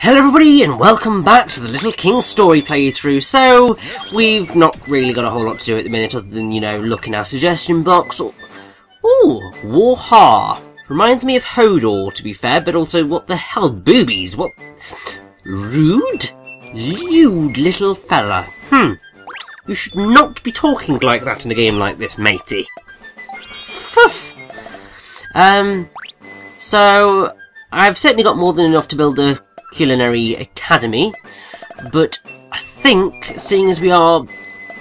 Hello everybody and welcome back to the Little King story playthrough. So, we've not really got a whole lot to do at the minute other than, you know, look in our suggestion box. Ooh, Warha. Reminds me of Hodor, to be fair, but also what the hell, boobies, what? Rude? Lewd little fella. You should not be talking like that in a game like this, matey. Poof! So, I've certainly got more than enough to build a culinary academy, but I think, seeing as we are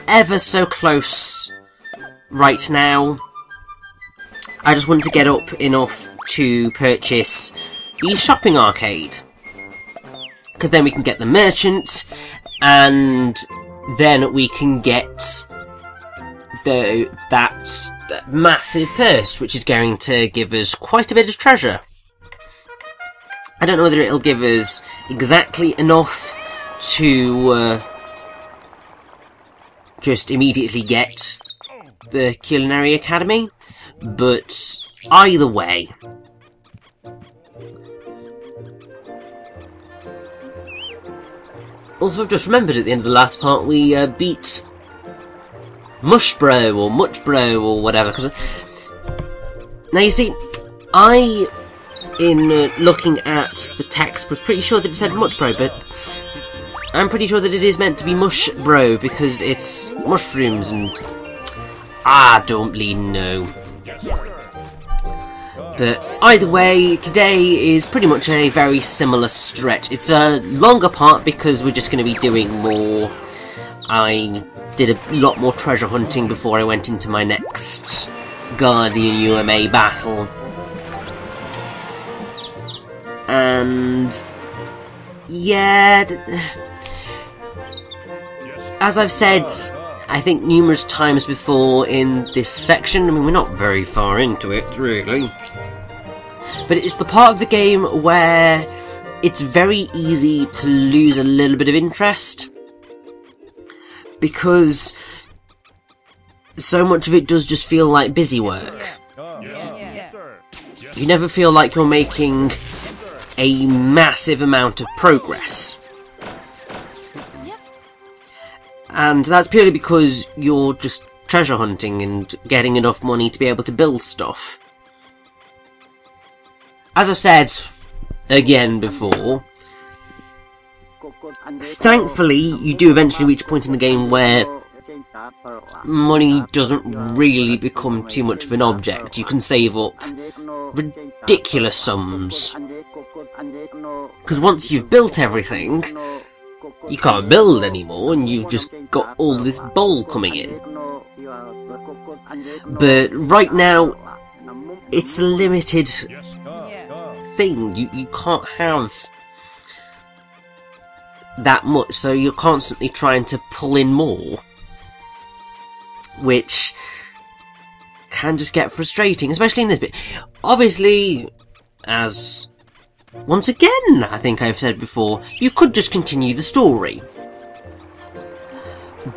ever so close right now, I just want to get up enough to purchase the shopping arcade, because then we can get the merchant, and then we can get that massive purse, which is going to give us quite a bit of treasure. I don't know whether it'll give us exactly enough to just immediately get the Culinary Academy, but either way. Also, I've just remembered at the end of the last part we beat Mushbro or Muchbro or whatever. Now you see, in looking at the text, was pretty sure that it said Muchbro, but I'm pretty sure that it is meant to be Mushbro because it's mushrooms and I don't really know. But either way, today is pretty much a very similar stretch. It's a longer part because we're just going to be doing more. I did a lot more treasure hunting before I went into my next Guardian UMA battle. And yeah, as I've said, I think numerous times before in this section, I mean, we're not very far into it, really, but it's the part of the game where it's very easy to lose a little bit of interest, because so much of it does just feel like busy work. You never feel like you're making a massive amount of progress. And that's purely because you're just treasure hunting and getting enough money to be able to build stuff. As I've said again before, thankfully you do eventually reach a point in the game where money doesn't really become too much of an object. You can save up ridiculous sums. Because once you've built everything, you can't build anymore, and you've just got all this bowl coming in. But right now, it's a limited thing. You can't have that much, so you're constantly trying to pull in more, which can just get frustrating, especially in this bit. Obviously, as once again, I think I've said before, you could just continue the story.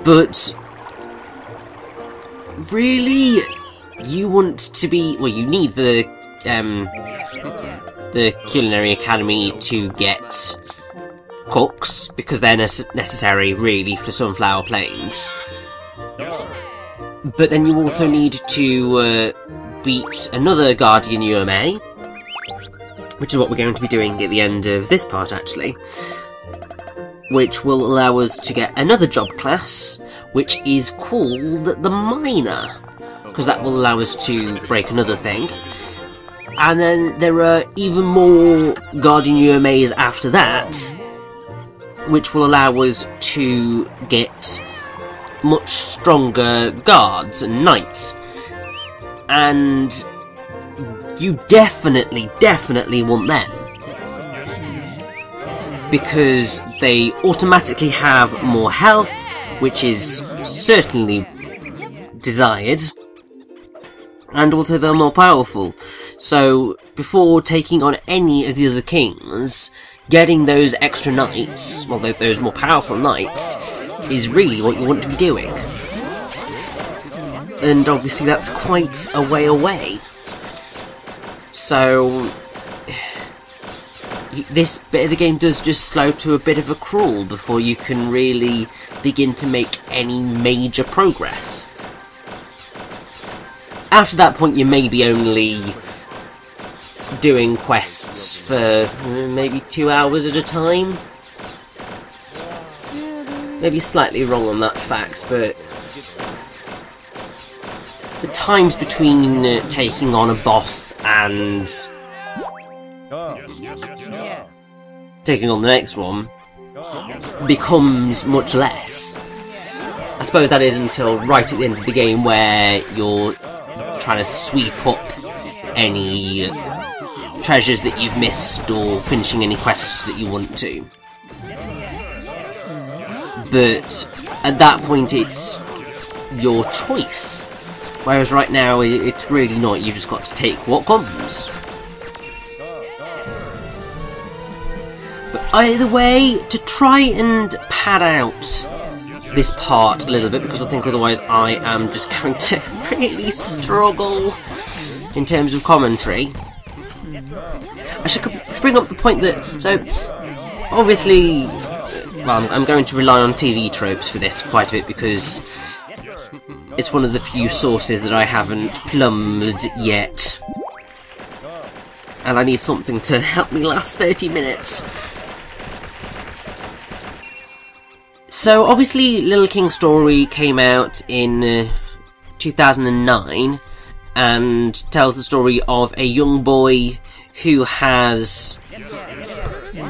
But really, you want to be, well, you need the Culinary Academy to get cooks, because they're necessary, really, for Sunflower Plains. But then you also need to beat another Guardian UMA, which is what we're going to be doing at the end of this part, actually, which will allow us to get another job class, which is called the Miner, because that will allow us to break another thing. And then there are even more Guardian UMAs after that, which will allow us to get much stronger guards and knights. And you definitely want them, because they automatically have more health, which is certainly desired, and also they're more powerful. So before taking on any of the other kings, getting those extra knights, well, those more powerful knights, is really what you want to be doing. And obviously that's quite a way away. So this bit of the game does just slow to a bit of a crawl before you can really begin to make any major progress. After that point, you may be only doing quests for maybe 2 hours at a time. Maybe slightly wrong on that fact, but the times between taking on a boss and taking on the next one becomes much less. I suppose that is until right at the end of the game where you're trying to sweep up any treasures that you've missed or finishing any quests that you want to. But at that point it's your choice. Whereas right now it's really not, you've just got to take what comes. But either way, to try and pad out this part a little bit, because I think otherwise I am just going to really struggle in terms of commentary. I should bring up the point that, so, obviously, well, I'm going to rely on TV tropes for this quite a bit, because it's one of the few sources that I haven't plumbed yet. And I need something to help me last 30 minutes. So, obviously, Little King's Story came out in 2009, and tells the story of a young boy who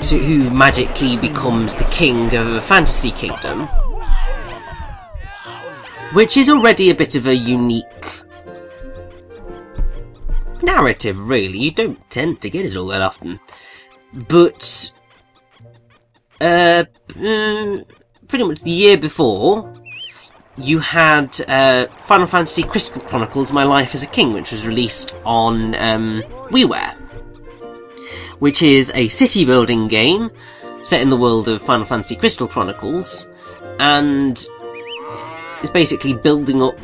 who magically becomes the king of a fantasy kingdom, which is already a bit of a unique narrative, really. You don't tend to get it all that often. But pretty much the year before, you had Final Fantasy Crystal Chronicles: My Life as a King, which was released on WiiWare, which is a city-building game set in the world of Final Fantasy Crystal Chronicles, and it's basically building up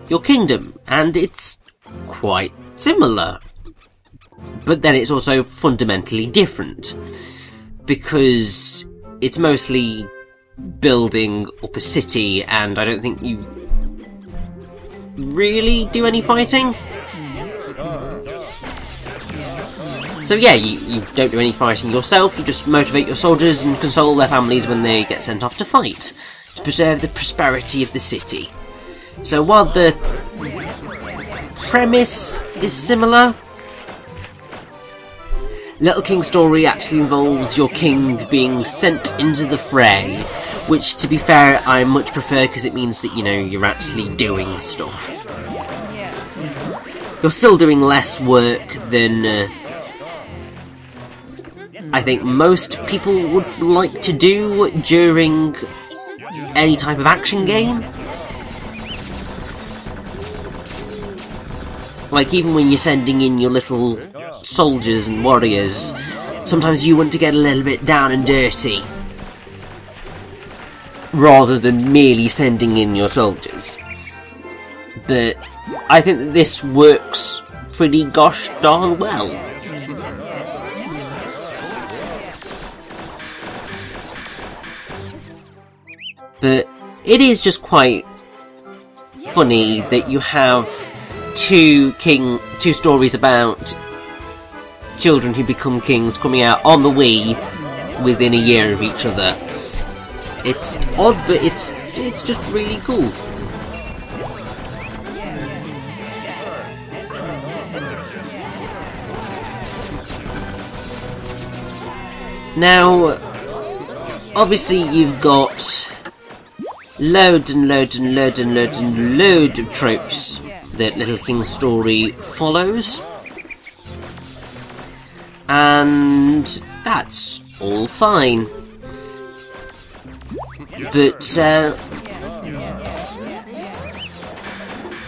your kingdom, and it's quite similar. But then it's also fundamentally different, because it's mostly building up a city, and I don't think you really do any fighting. So yeah, you don't do any fighting yourself, you just motivate your soldiers and console their families when they get sent off to fight, to preserve the prosperity of the city. So while the premise is similar, Little King's Story actually involves your king being sent into the fray, which, to be fair, I much prefer, because it means that, you know, you're actually doing stuff. You're still doing less work than I think most people would like to do during any type of action game. Like, even when you're sending in your little soldiers and warriors, sometimes you want to get a little bit down and dirty, rather than merely sending in your soldiers. But I think that this works pretty gosh darn well. But it is just quite funny that you have two stories about children who become kings coming out on the Wii within a year of each other. It's odd, but it's just really cool. Now, obviously you've got loads and loads and loads and loads and loads of tropes that Little King's Story follows. And that's all fine. But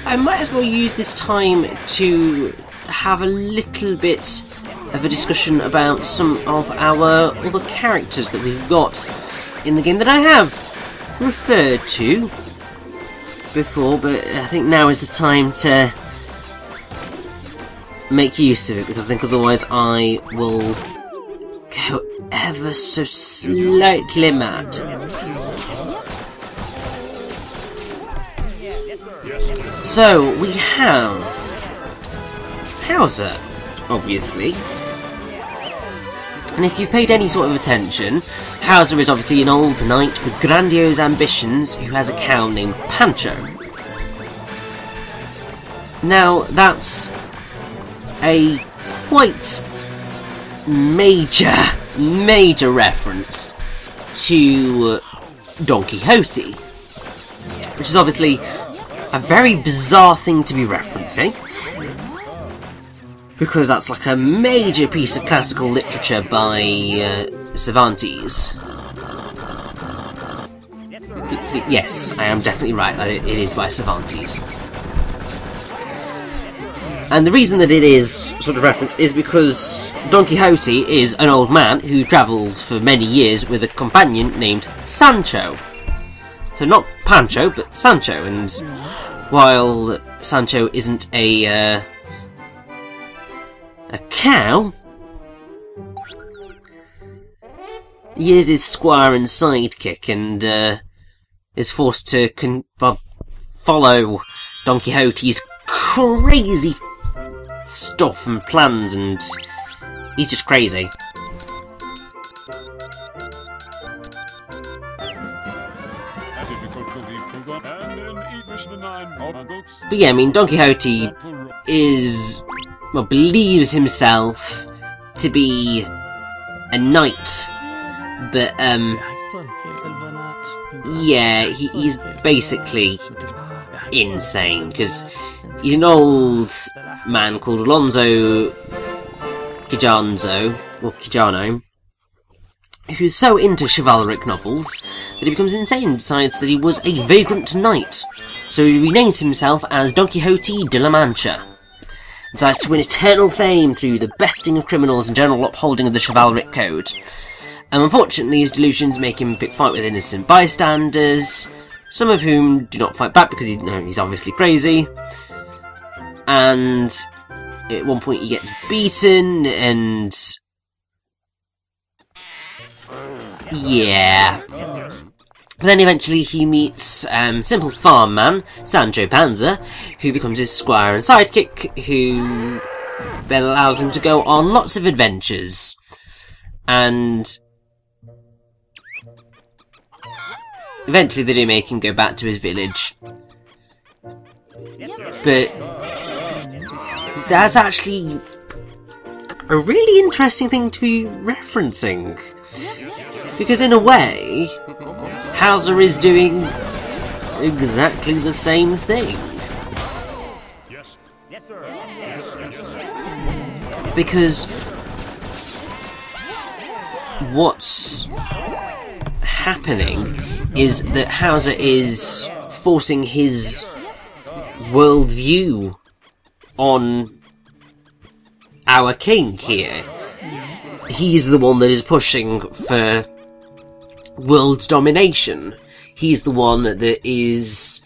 I might as well use this time to have a little bit of a discussion about some of our other characters that we've got in the game that I have referred to before, but I think now is the time to make use of it, because I think otherwise I will go ever so slightly mad. So, we have Hauser, obviously. And if you've paid any sort of attention, Hauser is obviously an old knight with grandiose ambitions who has a cow named Pancho. Now, that's a quite major reference to Don Quixote, which is obviously a very bizarre thing to be referencing, because that's like a major piece of classical literature by Cervantes. Yes, I am definitely right that it is by Cervantes. And the reason that it is sort of reference is because Don Quixote is an old man who travelled for many years with a companion named Sancho. So not Pancho, but Sancho, and while Sancho isn't a cow, he is his squire and sidekick, and is forced to follow Don Quixote's crazy stuff and plans, and he's just crazy. But yeah, I mean, Don Quixote is, well, believes himself to be a knight, but yeah, he's basically insane, because he's an old man called Alonso Quijano, who's so into chivalric novels that he becomes insane and decides that he was a vagrant knight. So he renames himself as Don Quixote de la Mancha. He decides to win eternal fame through the besting of criminals and general upholding of the chivalric code. And unfortunately, his delusions make him pick fight with innocent bystanders, some of whom do not fight back because he's obviously crazy. And at one point he gets beaten, and yeah. But then eventually he meets simple farm man Sancho Panza, who becomes his squire and sidekick, who then allows him to go on lots of adventures. And eventually they do make him go back to his village. But that's actually a really interesting thing to be referencing, because in a way, Hauser is doing exactly the same thing. Because what's happening is that Hauser is forcing his worldview on our king here. He's the one that is pushing for world domination. He's the one that is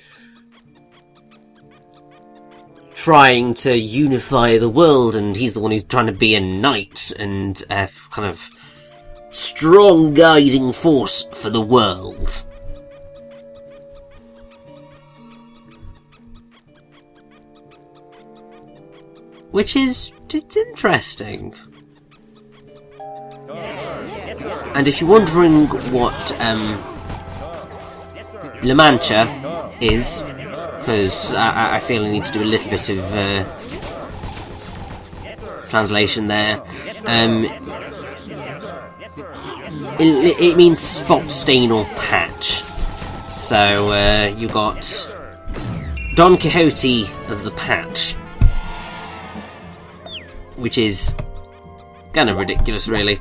trying to unify the world, and he's the one who's trying to be a knight and a kind of strong guiding force for the world. Which is, it's interesting. And if you're wondering what La Mancha is, because I feel I need to do a little bit of translation there, it means spot, stain or patch. So you got Don Quixote of the Patch, which is kind of ridiculous, really.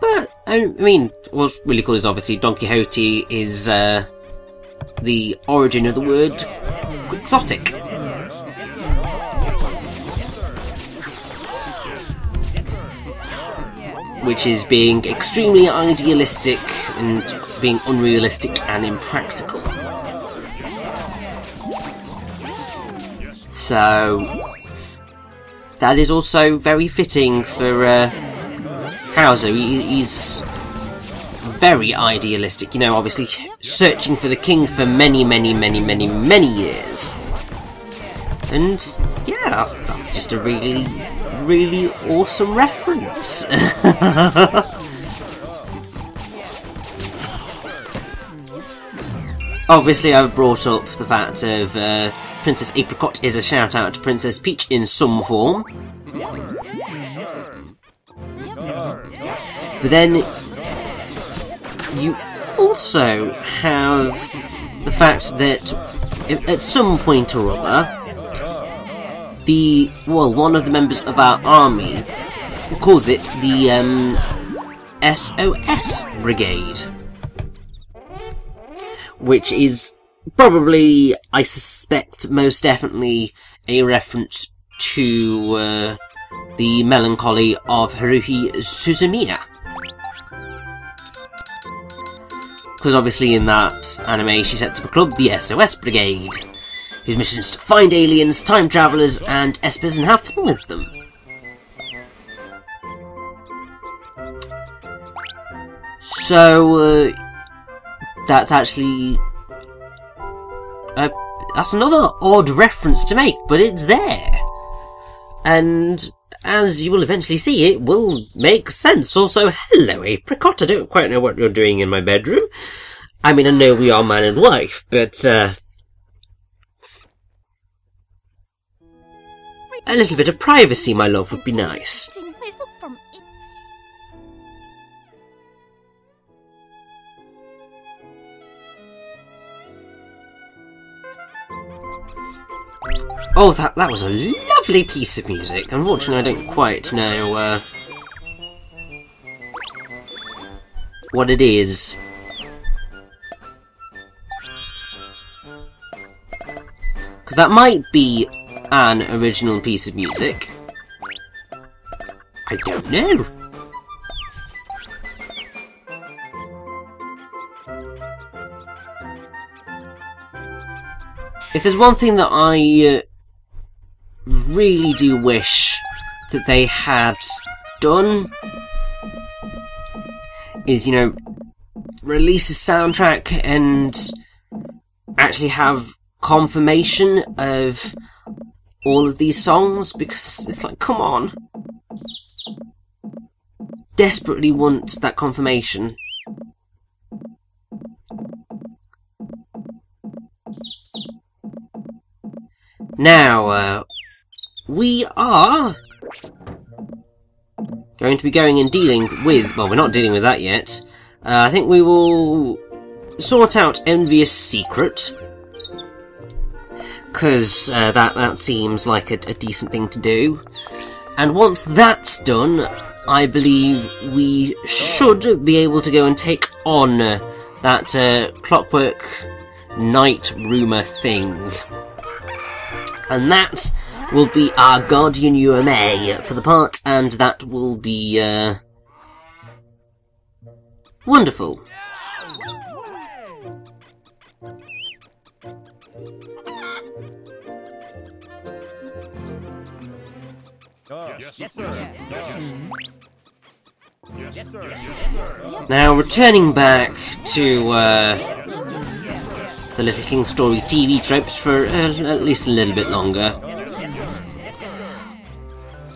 But, I mean, what's really cool is obviously Don Quixote is the origin of the word quixotic. Which is being extremely idealistic and being unrealistic and impractical. So that is also very fitting for Hauser. He's very idealistic, you know, obviously searching for the king for many years. And yeah, that's just a really awesome reference. Obviously, I've brought up the fact of Princess Apricot is a shout out to Princess Peach in some form. But then you also have the fact that at some point or other, one of the members of our army calls it the SOS Brigade, which is probably, I suspect, most definitely a reference to the melancholy of Haruhi Suzumiya. Because obviously in that anime she sets up a club, the SOS Brigade, whose mission is to find aliens, time travelers, and espers and have fun with them. So, that's actually... that's another odd reference to make, but it's there. And as you will eventually see, it will make sense. Also, hello Apricot, I don't quite know what you're doing in my bedroom. I mean, I know we are man and wife, but a little bit of privacy, my love, would be nice. Oh, that was a lovely piece of music. Unfortunately, I don't quite know what it is. Because that might be an original piece of music. I don't know. If there's one thing that I really do wish that they had done, is, you know, release a soundtrack and actually have confirmation of all of these songs, because it's like, come on. Desperately want that confirmation. Now, we are going to be going and dealing with... Well, we're not dealing with that yet. I think we will sort out Envious Secret, because that seems like a decent thing to do. And once that's done, I believe we should be able to go and take on that Clockwork Night Rumour thing. And that will be our Guardian UMA for the part, and that will be wonderful. Yes, sir. Yes, sir. Now, returning back to the Little King Story TV tropes for at least a little bit longer.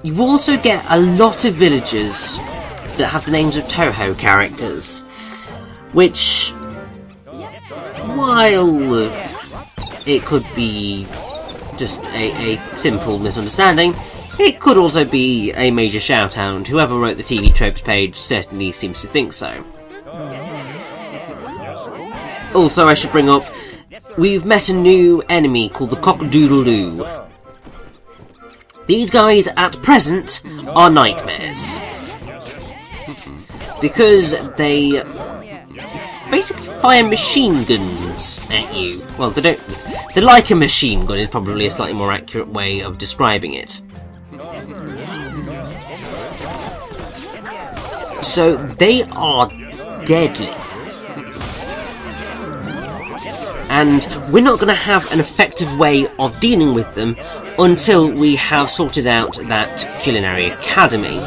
You also get a lot of villagers that have the names of Toho characters, which, while it could be just a simple misunderstanding, it could also be a major shout-out. Whoever wrote the TV tropes page certainly seems to think so. Also, I should bring up, we've met a new enemy called the Cock-Doodle-Doo. These guys, at present, are nightmares. Because they basically fire machine guns at you. Well, they don't... They're like a machine gun is probably a slightly more accurate way of describing it. So, they are deadly. and we're not going to have an effective way of dealing with them until we have sorted out that culinary academy.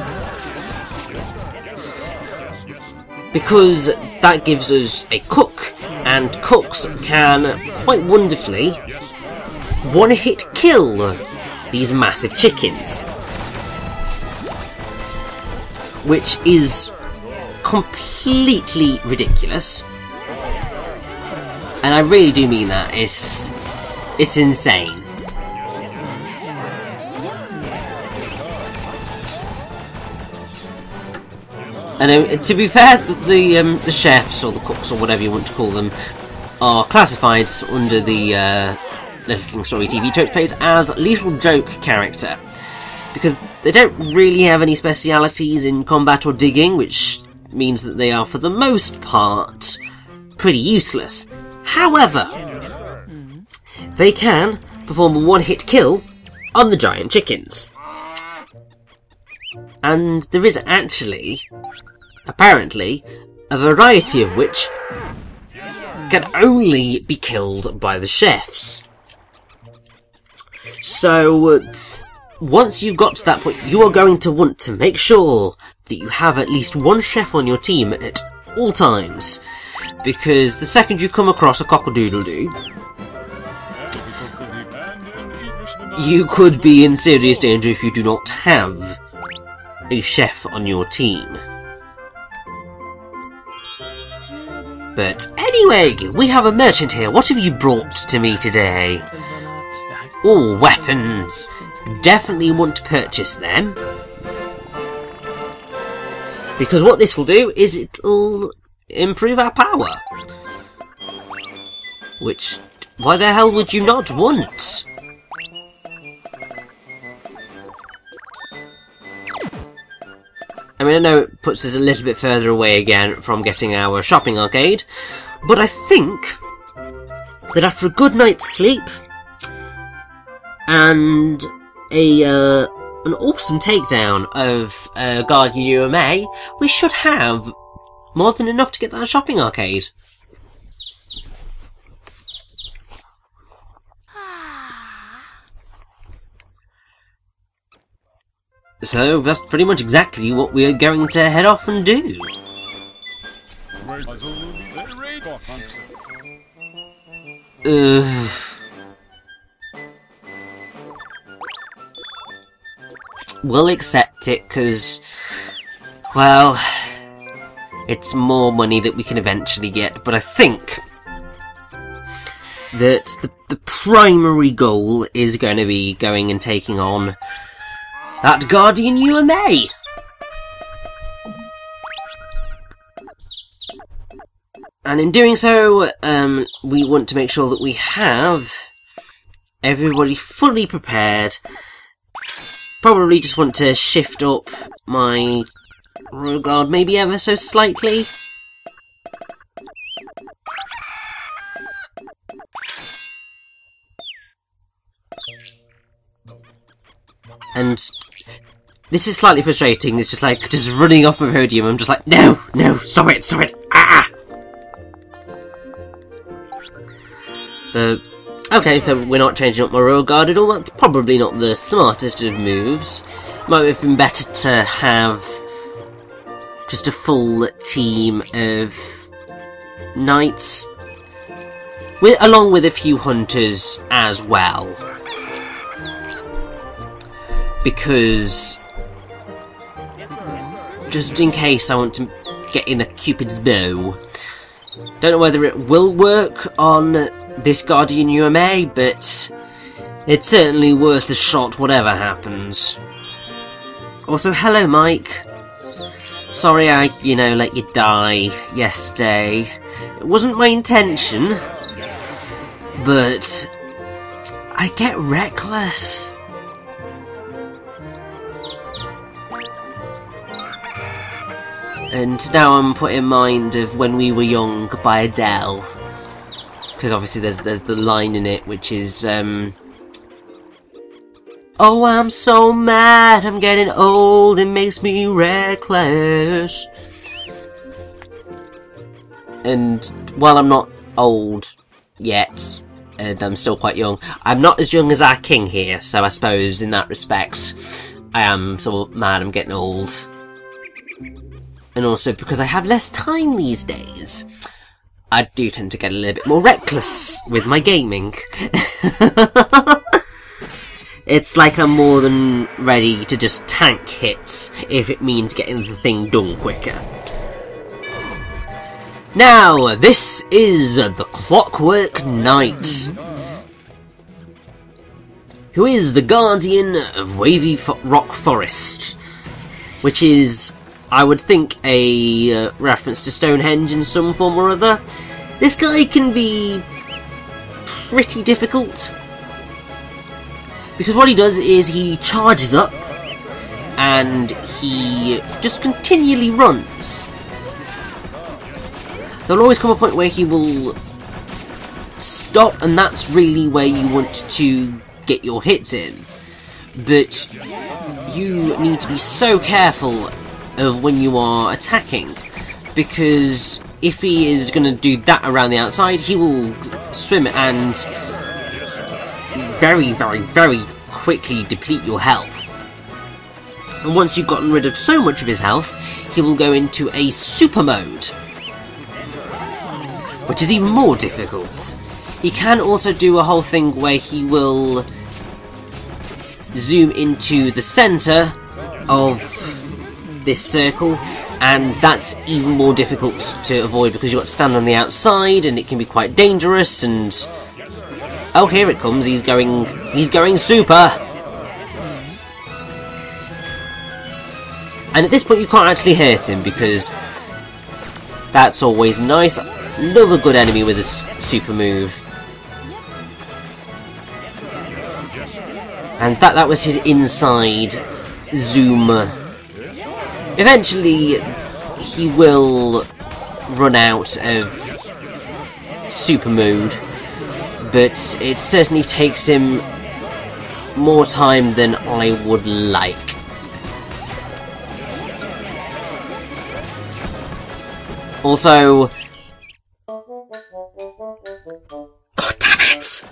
Because that gives us a cook, and cooks can quite wonderfully one-hit kill these massive chickens, which is completely ridiculous. And I really do mean that. It's insane. And to be fair, the chefs or the cooks or whatever you want to call them are classified under the Little King Story TV Tropes page as lethal joke character, because they don't really have any specialities in combat or digging, which means that they are for the most part pretty useless. However, they can perform a one-hit kill on the giant chickens. And there is actually, apparently, a variety of which can only be killed by the chefs. So, once you've got to that point, you are going to want to make sure that you have at least one chef on your team at all times. Because the second you come across a cock-a-doodle-doo, you could be in serious danger if you do not have a chef on your team. But anyway, we have a merchant here. What have you brought to me today? Oh, weapons. Definitely want to purchase them. Because what this will do is it'll improve our power. Which, why the hell would you not want? I mean, I know it puts us a little bit further away again from getting our shopping arcade, but I think that after a good night's sleep and an awesome takedown of Guardian UMA, we should have more than enough to get that shopping arcade. So that's pretty much exactly what we are going to head off and do. We'll accept it, because, well, it's more money that we can eventually get, but I think that the primary goal is going to be going and taking on that Guardian UMA! And in doing so, we want to make sure that we have everybody fully prepared. Probably just want to shift up my Royal Guard maybe ever so slightly. And this is slightly frustrating. It's just like, just running off my podium. I'm just like, no, no, stop it, ah! Okay, so we're not changing up my Royal Guard at all. That's probably not the smartest of moves. Might have been better to have just a full team of knights, along with a few hunters as well. Because, just in case I want to get in a Cupid's bow. Don't know whether it will work on this Guardian UMA, but it's certainly worth a shot whatever happens. Also, hello Mike. Sorry I, let you die yesterday. It wasn't my intention, but I get reckless. And now I'm put in mind of When We Were Young by Adele. Because obviously there's the line in it which is, oh, I'm so mad, I'm getting old, it makes me reckless. And while I'm not old yet, and I'm still quite young. I'm not as young as our king here, so I suppose in that respect, I am sort of mad I'm getting old. And also because I have less time these days, I do tend to get a little bit more reckless with my gaming. It's like I'm more than ready to just tank hits if it means getting the thing done quicker. Now, this is the Clockwork Knight, who is the guardian of Wavy Rock Forest, which is, I would think, a reference to Stonehenge in some form or other. This guy can be pretty difficult, because what he does is he charges up, and he just continually runs. There'll always come a point where he will stop, and that's really where you want to get your hits in. But you need to be so careful of when you are attacking, because if he is going to do that around the outside, he will swim and very, very, very quickly deplete your health. And once you've gotten rid of so much of his health, he will go into a super mode, which is even more difficult. He can also do a whole thing where he will zoom into the centre of this circle, and that's even more difficult to avoid because you've got to stand on the outside and it can be quite dangerous. And oh, here it comes, he's going super! And at this point you can't actually hurt him because that's always nice. Love a good enemy with a super move. And that was his inside zoom. Eventually, he will run out of super mode, but it certainly takes him more time than I would like. Also, oh, damn it!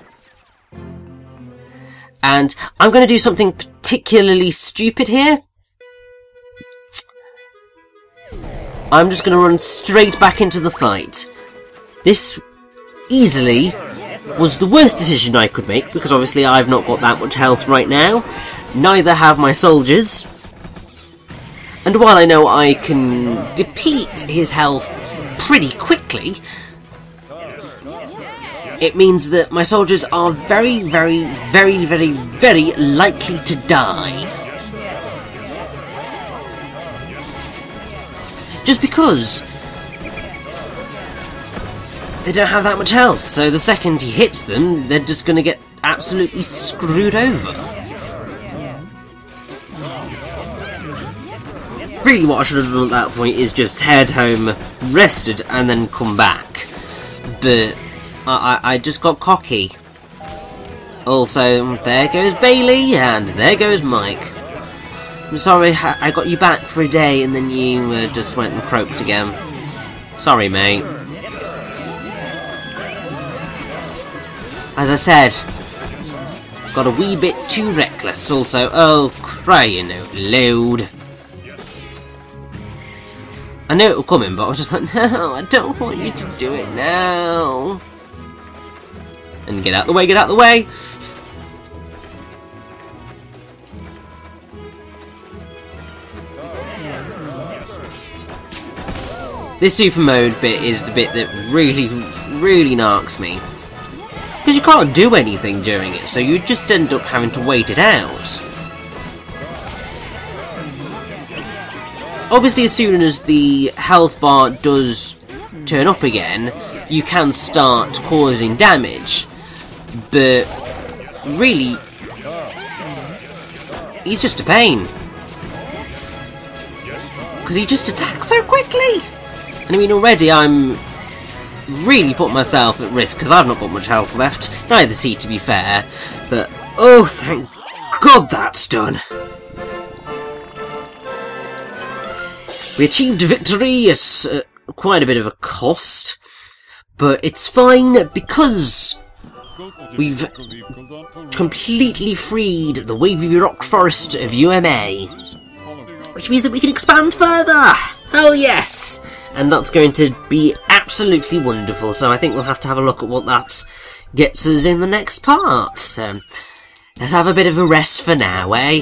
And I'm going to do something particularly stupid here. I'm just going to run straight back into the fight. This easily was the worst decision I could make, because obviously I've not got that much health right now. Neither have my soldiers. And while I know I can deplete his health pretty quickly, it means that my soldiers are very, very, very, very, very likely to die. Just because they don't have that much health, so the second he hits them, they're just going to get absolutely screwed over. Really what I should have done at that point is just head home, rested, and then come back. But I just got cocky. Also, there goes Bailey, and there goes Mike. I'm sorry, I got you back for a day, and then you just went and croaked again. Sorry, mate. As I said, got a wee bit too reckless. Also, oh, crying out loud. I know it will come in, but I was just like, no, I don't want you to do it now. And get out the way, get out the way! This super mode bit is the bit that really, really narks me. Because you can't do anything during it, so you just end up having to wait it out. Obviously, as soon as the health bar does turn up again, you can start causing damage. But really, he's just a pain. Because he just attacks so quickly. And I mean, already I'm really putting myself at risk because I've not got much health left. Neither does he, to be fair. But, oh, thank God that's done. We achieved victory at quite a bit of a cost, But it's fine because we've completely freed the Wavy Rock Forest of UMA. Which means that we can expand further! Hell yes! And that's going to be absolutely wonderful, so I think we'll have to have a look at what that gets us in the next part. Let's have a bit of a rest for now, eh?